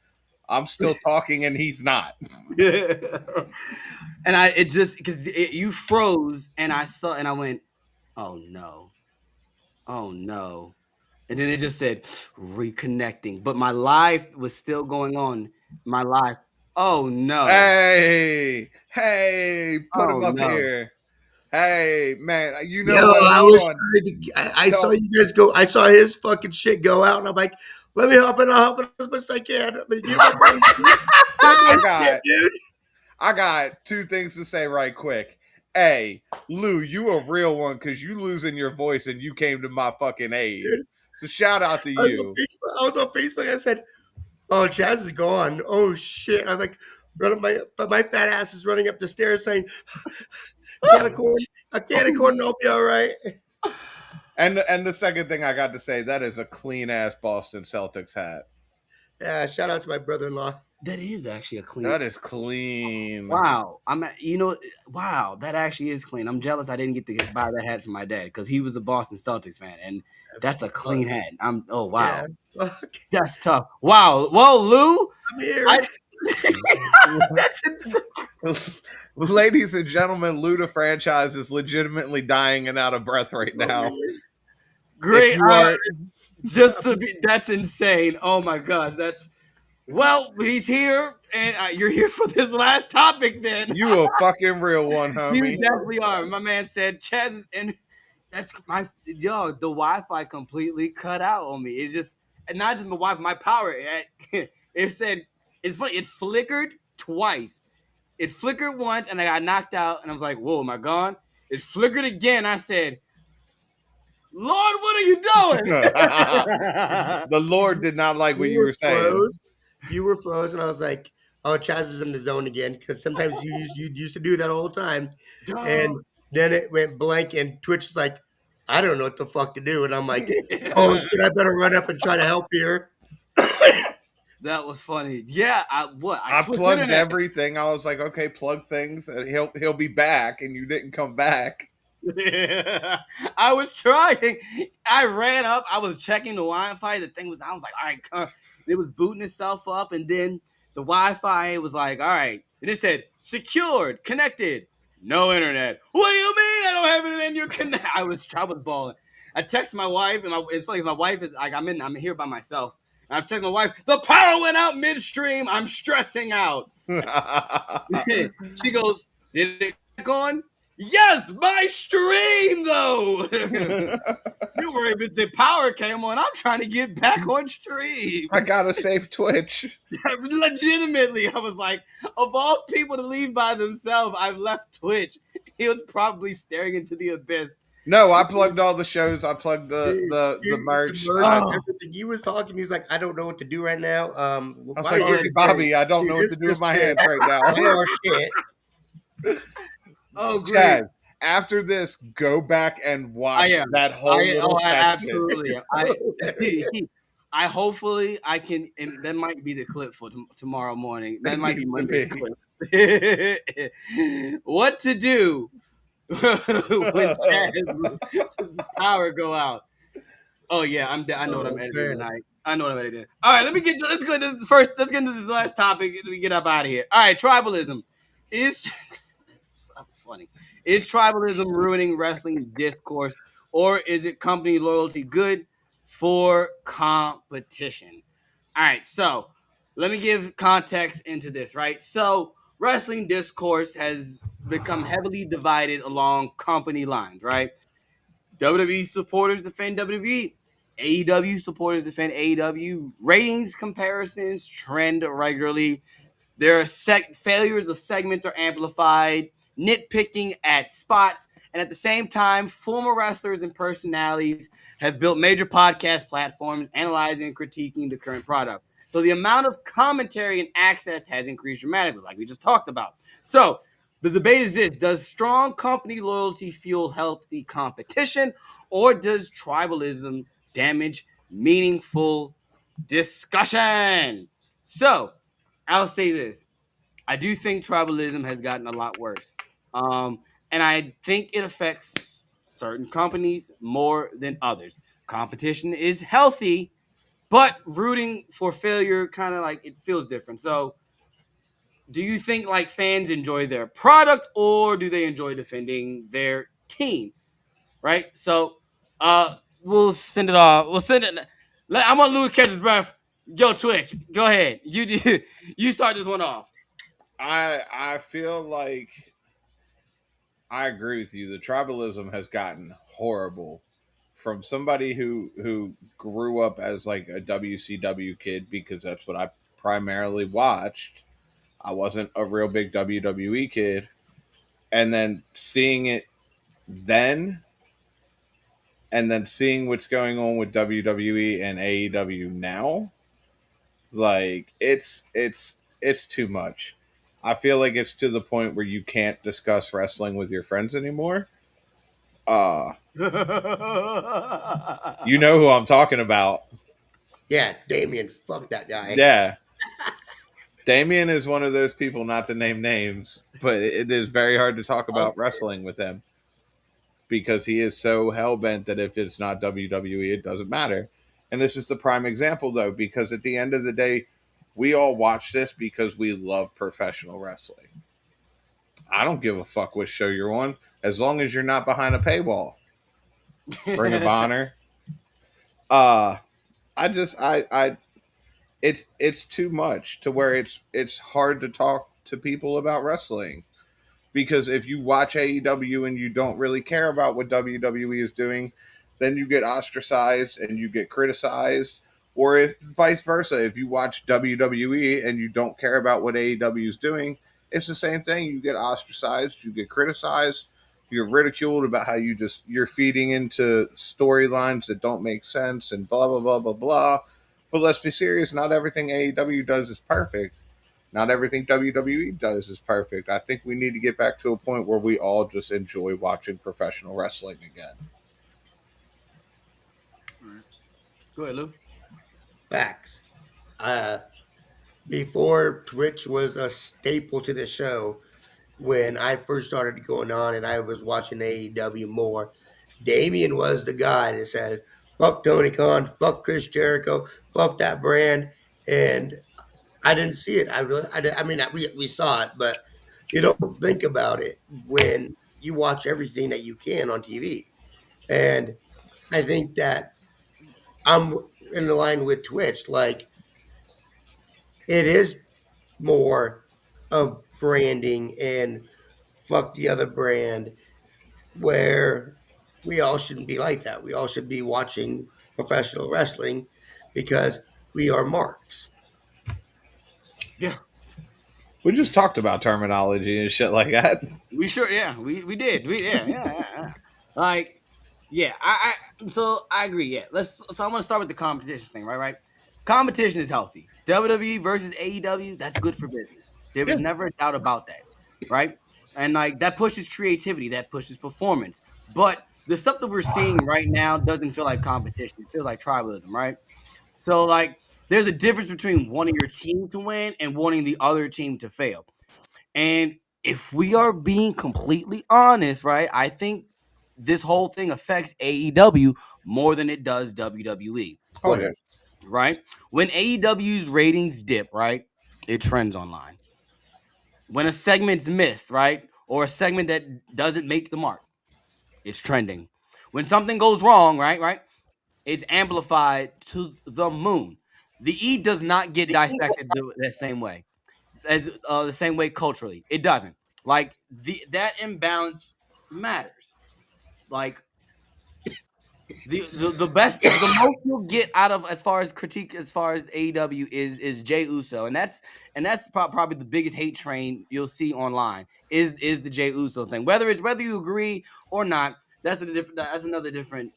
I'm still talking and he's not. And it just because you froze, and I saw, and I went, oh no, oh no, and then it just said reconnecting, but my live was still going on. My live, oh no, Hey, put oh him up no. here. Hey, man, you Yo, know what? I Hold was on. trying to. I saw No, you guys go. I saw his fucking shit go out, and I'm like, let me hop in. I'll help as much as I can. But you my boy, I my shit, got dude. I got two things to say right quick. A, Lou, you a real one because you losing your voice and you came to my fucking aid. Dude, So shout out to I was on you. Facebook. I was on Facebook. I said, "Oh, Chaz is gone. Oh shit!" I was like, running my fat ass is running up the stairs saying, "Can of corn, a can of corn, and I'll be all right." And the second thing I got to say, that is a clean ass Boston Celtics hat. Yeah, shout out to my brother-in-law. That is actually a clean. That is clean. Wow, wow, that actually is clean. I'm jealous I didn't get to buy that hat for my dad because he was a Boston Celtics fan, and that's a clean hat. Oh wow, Yeah, fuck, that's tough. Wow, whoa, Lou, I'm here. I that's insane. Ladies and gentlemen, Luda franchise is legitimately dying and out of breath right I'm now. here. Great, If you are just to be that's insane. Oh my gosh, that's well, he's here, and you're here for this last topic. Then you a fucking real one, you homie. definitely are. My man said Chaz is in. That's my yo. The Wi-Fi completely cut out on me. It just, and not just my Wi-Fi, my power. It said it's funny. It flickered twice. It flickered once, and I got knocked out, and I was like, "Whoa, am I gone?" It flickered again. I said, "Lord, what are you doing?" The Lord did not like what You you were were saying. froze. You were frozen. I was like, "Oh, Chaz is in the zone again." Because sometimes you used to do that all the time, Dog. and then it went blank, and Twitch is like, "I don't know what the fuck to do," and I'm like, "Oh shit, I better run up and try to help here." That was funny. Yeah, I I switched plugged internet. everything. I was like, okay, plug things, and he'll be back, and you didn't come back. I was trying. I ran up. I was checking the Wi-Fi. The thing was, I was like, all right, it was booting itself up, and then the Wi-Fi was like, all right, and it said secured, connected, no internet. What do you mean I don't have internet? And you connect? I was balling. I text my wife, and it's funny. My wife is like, I'm here by myself. And I text my wife, the power went out midstream. I'm stressing out. She goes, did it back on? Yes, my stream though. You were the power came on. I'm trying to get back on stream. I gotta save Twitch. Legitimately, I was like, of all people to leave by themselves, I've left Twitch. He was probably staring into the abyss. No, I plugged all the shows. I plugged Dude, the the merch. merch and Oh. everything. He was talking. He's like, "I don't know what to do right now." I was Why like, are you Bobby, I don't dude, know what to do with my hands right Why now. are shit? Oh, great. Chad, after this, go back and I watch am. that whole little section. Absolutely. It's I hopefully I can, and that might be the clip for tomorrow morning. That It might be needs to Monday's be. clip. What to do when Chad's power go out? Oh yeah, I know what I'm editing man. tonight. I know what I'm editing. All right, let's go into this first. Let's get into this last topic. Let me get up out of here. All right, tribalism is. That was funny. Is tribalism ruining wrestling discourse, or is it company loyalty good for competition? All right, so let me give context into this, right? So, wrestling discourse has become heavily divided along company lines, right? WWE supporters defend WWE. AEW supporters defend AEW. Ratings comparisons trend regularly. There are failures of segments are amplified, nitpicking at spots, and at the same time, former wrestlers and personalities have built major podcast platforms analyzing and critiquing the current product. So the amount of commentary and access has increased dramatically, like we just talked about. So the debate is this: does strong company loyalty fuel healthy competition, or does tribalism damage meaningful discussion? So I'll say this. I do think tribalism has gotten a lot worse. And I think it affects certain companies more than others. Competition is healthy, but rooting for failure kind of like it feels different. So, do you think like fans enjoy their product or do they enjoy defending their team? Right. So, we'll send it off. We'll send it. I'm gonna lose catch his breath. Yo, Twitch, go ahead. You start this one off. I feel like I agree with you. The tribalism has gotten horrible from somebody who grew up as like a WCW kid because that's what I primarily watched. I wasn't a real big WWE kid, and then seeing it then, and then seeing what's going on with WWE and AEW now, like it's too much. I feel like it's to the point where you can't discuss wrestling with your friends anymore. Uh you know who I'm talking about. Yeah, Damien, fuck that guy. Yeah. Damien is one of those people, not to name names, but it is very hard to talk I'll about say it. wrestling with him because he is so hell bent that if it's not WWE, it doesn't matter. And this is the prime example, though, because at the end of the day, we all watch this because we love professional wrestling. I don't give a fuck what show you're on as long as you're not behind a paywall. Ring of Honor. Uh, I it's too much to where it's hard to talk to people about wrestling because if you watch AEW and you don't really care about what WWE is doing, then you get ostracized and you get criticized. Or if vice versa, if you watch WWE and you don't care about what AEW is doing, it's the same thing. You get ostracized, you get criticized, you're ridiculed about how you're feeding into storylines that don't make sense and blah blah blah blah blah. But let's be serious, not everything AEW does is perfect. Not everything WWE does is perfect. I think we need to get back to a point where we all just enjoy watching professional wrestling again. Go ahead, Lou. Facts. Uh, Before Twitch was a staple to the show, when I first started going on and I was watching AEW more, Damien was the guy that said, fuck Tony Khan, fuck Chris Jericho, fuck that brand. And I didn't see it. I mean, we saw it, but you don't think about it when you watch everything that you can on TV. And I think that I'm in the line with Twitch. Like, it is more of branding and fuck the other brand, where we all shouldn't be like that. We all should be watching professional wrestling because we are marks. Yeah, We just talked about terminology and shit like that. we sure. Yeah, we did. Yeah. Like, yeah, so I agree. Yeah, So I'm gonna start with the competition thing, right? Competition is healthy. WWE versus AEW, that's good for business. There Yeah. was never a doubt about that, right? And like that pushes creativity, that pushes performance. But the stuff that we're seeing right now doesn't feel like competition. It feels like tribalism, right? So like, there's a difference between wanting your team to win and wanting the other team to fail. And if we are being completely honest, right, I think this whole thing affects AEW more than it does WWE, Oh yeah. 100. right? When AEW's ratings dip, right, it trends online. When a segment's missed, right, or a segment that doesn't make the mark, it's trending. When something goes wrong, right, it's amplified to the moon. The E does not get dissected the same way as the same way culturally. It doesn't. Like that imbalance matters. Like the best, the most you'll get out of as far as critique, as far as AEW is Jay Uso, and that's probably the biggest hate train you'll see online is the Jay Uso thing. Whether you agree or not, that's another different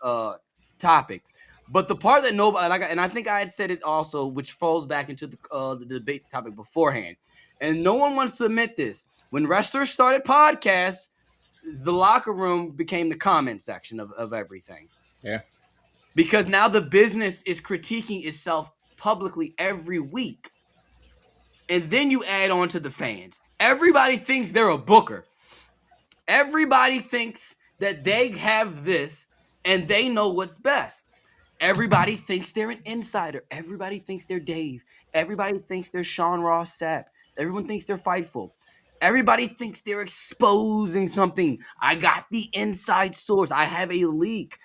topic. But the part that nobody and I think I had said it also, which falls back into the debate topic beforehand, and no one wants to admit this. When wrestlers started podcasts, the locker room became the comment section of everything Yeah. because now the business is critiquing itself publicly every week. And then you add on to the fans. Everybody thinks they're a booker. Everybody thinks that they have this and they know what's best. Everybody thinks they're an insider. Everybody thinks they're Dave. Everybody thinks they're Sean Ross Sapp. Everyone thinks they're Fightful. Everybody thinks they're exposing something. I got the inside source. I have a leak.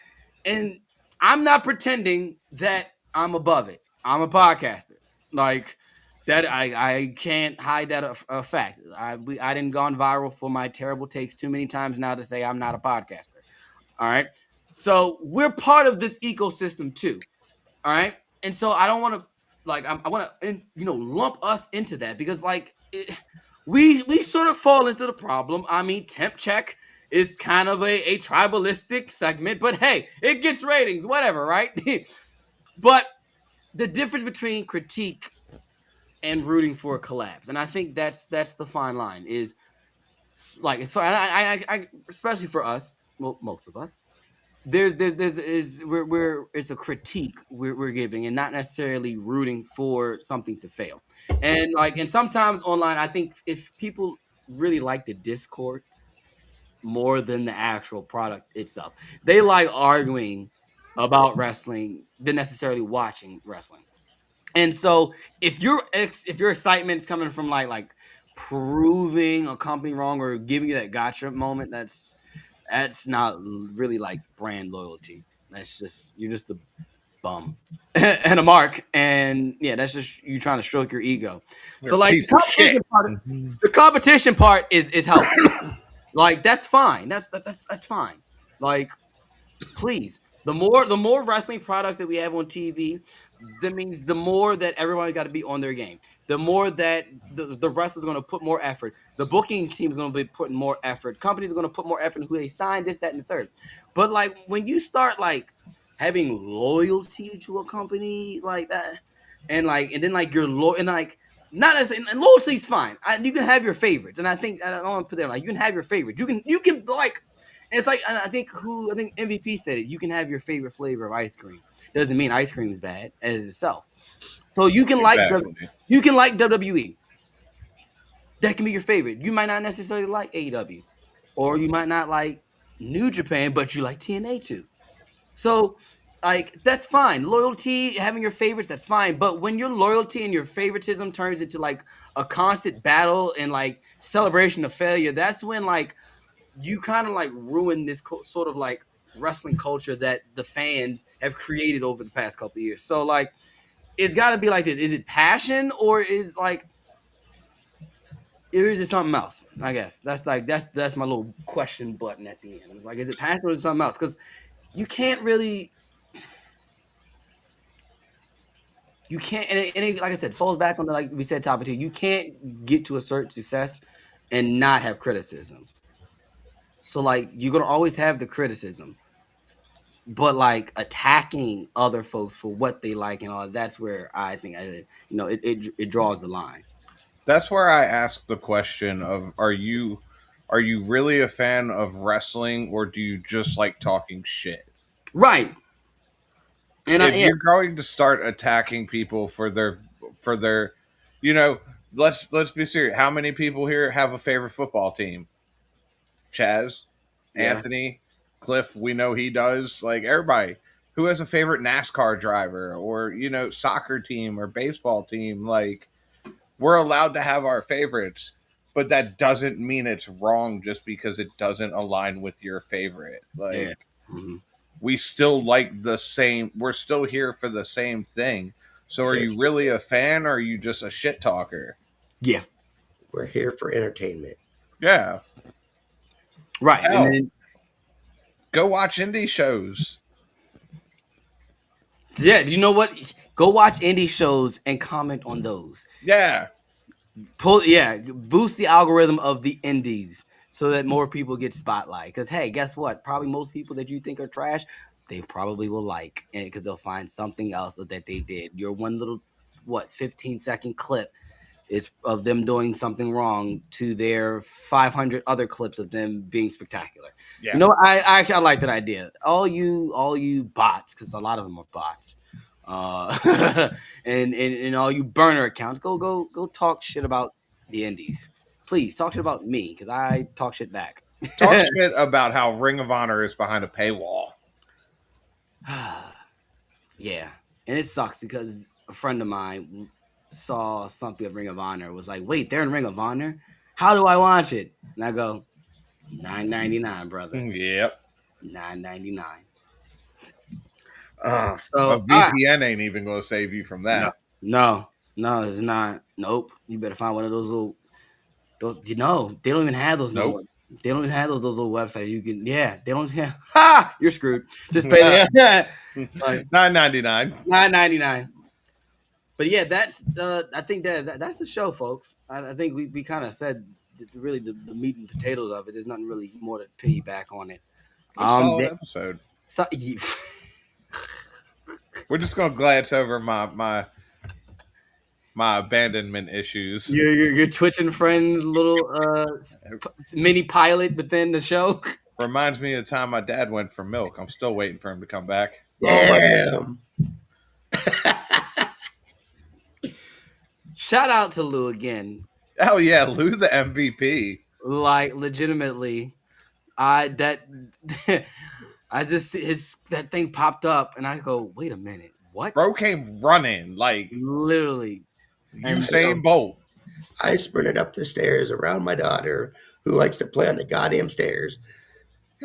And I'm not pretending that I'm above it. I'm a podcaster. Like that I can't hide that a fact. I didn't gone viral for my terrible takes too many times now to say I'm not a podcaster. All right. So we're part of this ecosystem too. All right. And so I don't want to I want to lump us into that because we sort of fall into the problem. I mean, temp check is kind of a tribalistic segment, but hey, it gets ratings, whatever, right? But the difference between critique and rooting for a collapse, and I think that's the fine line is like it's I especially for us, well, most of us, there's is we're it's a critique we're giving and not necessarily rooting for something to fail. And sometimes online, I think if people really like the discourse more than the actual product itself, they like arguing about wrestling than necessarily watching wrestling. And so if your excitement is coming from like proving a company wrong or giving you that gotcha moment, that's not really like brand loyalty. That's just you're just a bum and a mark, and yeah, that's just you trying to stroke your ego. You're So a like piece of shit. the competition part is healthy. Like that's fine. That's fine. Like please, the more wrestling products that we have on TV, that means the more that everybody's got to be on their game. The more that the wrestlers going to put more effort. The booking team is going to be putting more effort. Companies are going to put more effort in who they sign, this, that, and the third. But like when you start like having loyalty to a company like that, and then like and like not as and loyalty is fine. You can have your favorites, and I think I don't want to put that like you can have your favorites. You can like and it's like I think MVP said it. You can have your favorite flavor of ice cream. Doesn't mean ice cream is bad as itself. So Exactly. you can like WWE. That can be your favorite. You might not necessarily like AEW, or you might not like New Japan, but you like TNA too. So like that's fine. Loyalty, having your favorites, that's fine. But when your loyalty and your favoritism turns into like a constant battle and like celebration of failure, that's when like you kind of like ruin this sort of like wrestling culture that the fans have created over the past couple of years. So like it's got to be like this. Is it passion or is it something else? I guess that's my little question button at the end. It's like, is it passion or is it something else? Because you can't really you can't like I said, falls back on the like we said topic two. You can't get to a certain success and not have criticism. So like you're gonna always have the criticism, but like attacking other folks for what they like and all that's where I think it draws the line. That's where I ask the question of are you really a fan of wrestling or do you just like talking shit? Right. And If yeah, you're going to start attacking people for their you know, let's be serious. How many people here have a favorite football team? Chaz, yeah, Anthony, Cliff, we know he does. Like everybody who has a favorite NASCAR driver or, soccer team or baseball team, like we're allowed to have our favorites, but that doesn't mean it's wrong just because it doesn't align with your favorite. yeah. Like Hmm. we still like the same, we're still here for the same thing. So are For you really a fan or are you just a shit talker? Yeah. we're here for entertainment. Yeah. Right. And Hell, then go watch indie shows. yeah, you know what? Go watch indie shows and comment on those. Yeah. Boost the algorithm of the indies so that more people get spotlight. Because hey, guess what? Probably most people that you think are trash, they probably will like, and because they'll find something else that they did. Your one little 15-second clip is of them doing something wrong to their 500 other clips of them being spectacular. Yeah. You know, I actually I like that idea. All you bots, because a lot of them are bots, and all you burner accounts, go talk shit about the indies. Please talk shit about me because I talk shit back. Talk shit about how Ring of Honor is behind a paywall. Yeah, and it sucks because a friend of mine saw something of Ring of Honor. Was like, wait, they're in Ring of Honor. How do I watch it? And I go, $9.99, brother. Yep. $9.99. A So VPN ain't even going to save you from no, that. no, no, it's not. Nope. You better find one of those little those. They don't even have those no more. Nope. They don't even have those little websites. You can, yeah, they don't have. Ha! You're screwed. Just pay the like $9.99. $9.99. But yeah, that's I think that's the show, folks. I think we kind of said really the meat and potatoes of it. There's nothing really more to piggyback on it. A solid That, episode. so, We're just going to glance over my abandonment issues. your Twitch and friend little mini pilot within the show. Reminds me of the time my dad went for milk. I'm still waiting for him to come back. Damn. Shout out to Lou again. Oh yeah, Lou the MVP. Like legitimately, I just that thing popped up and I go, wait a minute, what? Bro came running like Literally. Usain Bolt. I sprinted up the stairs around my daughter, who likes to play on the goddamn stairs.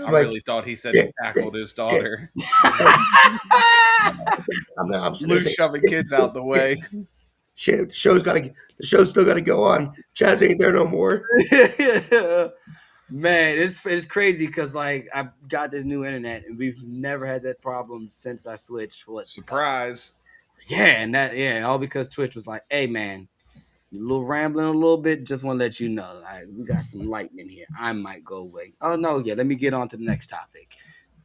I really thought he said he tackled his daughter. I'm Lou shoving kids out the way. Shit, the show's still got to go on. Chaz ain't there no more. Man, it's crazy because like I got this new internet and we've never had that problem since I switched. For what? Surprise. Yeah, and all because Twitch was like, "Hey, man, you a little rambling a little bit. Just want to let you know, we got some lightning here. I might go away. Oh no, yeah, let me get on to the next topic.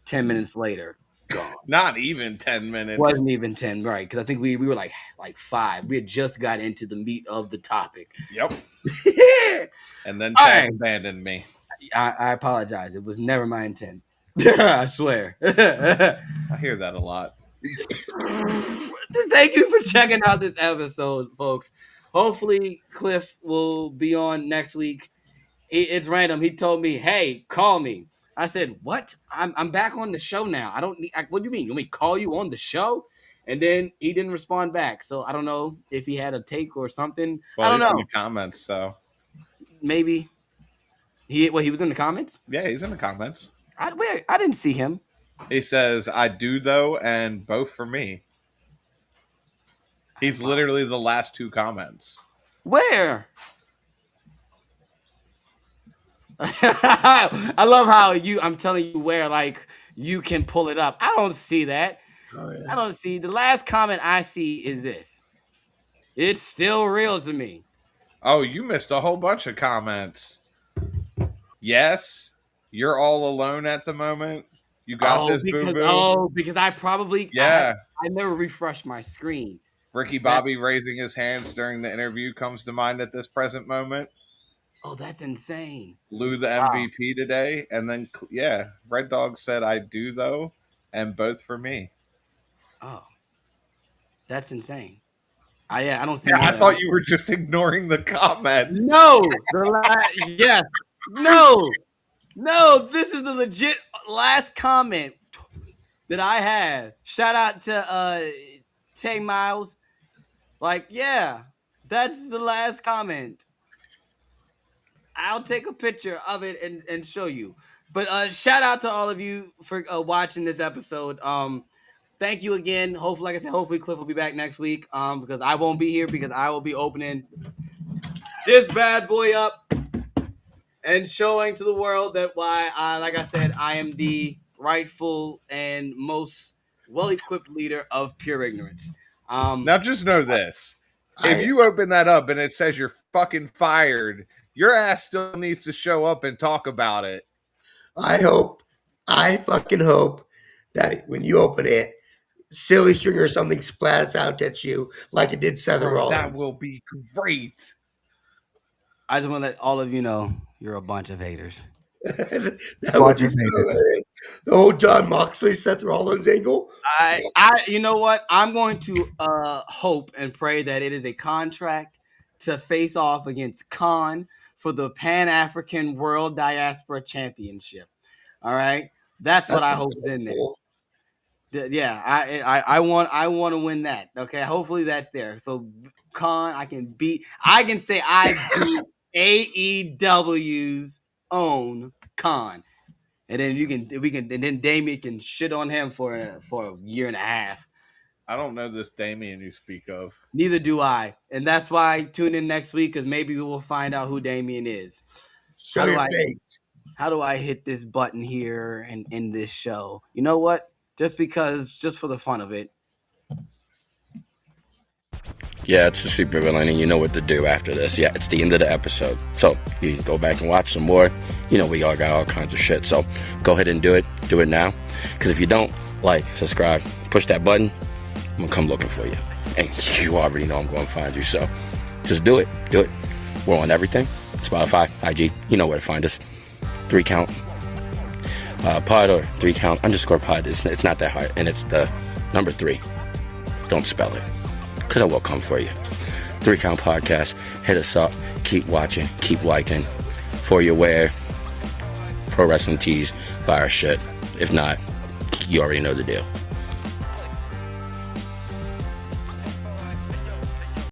10 minutes later, gone. Not even 10 minutes. Wasn't even 10, right? Because I think we were like 5. We had just got into the meat of the topic. Yep. And then Chaz abandoned me. I apologize. It was never my intent. I swear. I hear that a lot. Thank you for checking out this episode, folks. Hopefully, Cliff will be on next week. It's random. He told me, "Hey, call me." I said, "What? I'm back on the show now. I don't need. What do you mean? You want me to call you on the show?" And then he didn't respond back. So I don't know if he had a take or something. Well, I don't know. In the comments, so maybe he was in the comments. Yeah, he's in the comments. I didn't see him. He says, "I do though, and both for me." He's literally the last 2 comments. Where? I love how I'm telling you where, like, you can pull it up. I don't see that. Oh, yeah. I don't see. The last comment I see is this. It's still real to me. Oh, you missed a whole bunch of comments. Yes, you're all alone at the moment. You got this, boo-boo. Because I probably I never refreshed my screen. Ricky Bobby raising his hands during the interview comes to mind at this present moment. Oh, that's insane. Lou the MVP today, and then Red Dog said, "I do though, and both for me." Oh, that's insane. I don't see. I thought you were just ignoring the comment. No, yes, no. This is the legit last comment that I had. Shout out to Tay Miles. Like, yeah, that's the last comment. I'll take a picture of it and show you. But shout out to all of you for watching this episode. Thank you again. Hopefully, like I said, hopefully Cliff will be back next week. Because I won't be here because I will be opening this bad boy up and showing to the world that like I said, I am the rightful and most well-equipped leader of pure ignorance. Now just know this. If you open that up and it says you're fucking fired, your ass still needs to show up and talk about it. I fucking hope that when you open it, silly string or something splats out at you like it did Seth Rollins. That will be great. I just want to let all of you know you're a bunch of haters. That would be hilarious. The whole John Moxley, Seth Rollins angle. You know what? I'm going to hope and pray that it is a contract to face off against Khan for the Pan-African World Diaspora Championship. All right? That's what I hope is in there. Yeah, I want to win that. Okay, hopefully that's there. So Khan, I can say I beat AEW's own Khan, and then and then Damien can shit on him for a year and a half. I don't know this Damien you speak of. Neither do I, and that's why tune in next week because maybe we will find out who Damien is. Show your face. How do I hit this button here and end this show? You know what? Just for the fun of it. Yeah, it's the super villain, and you know what to do after this. Yeah, it's the end of the episode. So you can go back and watch some more. You know, we all got all kinds of shit. So go ahead and do it. Do it now. Because if you don't, like, subscribe, push that button, I'm going to come looking for you. And you already know I'm going to find you. So just do it. Do it. We're on everything. Spotify, IG. You know where to find us. 3 Count pod or 3 Count _ pod. It's not that hard. And it's the number 3. Don't spell it. Because I will come for you. 3 Count Podcast. Hit us up. Keep watching. Keep liking. For your wear. Pro Wrestling Tees. Buy our shit. If not, you already know the deal.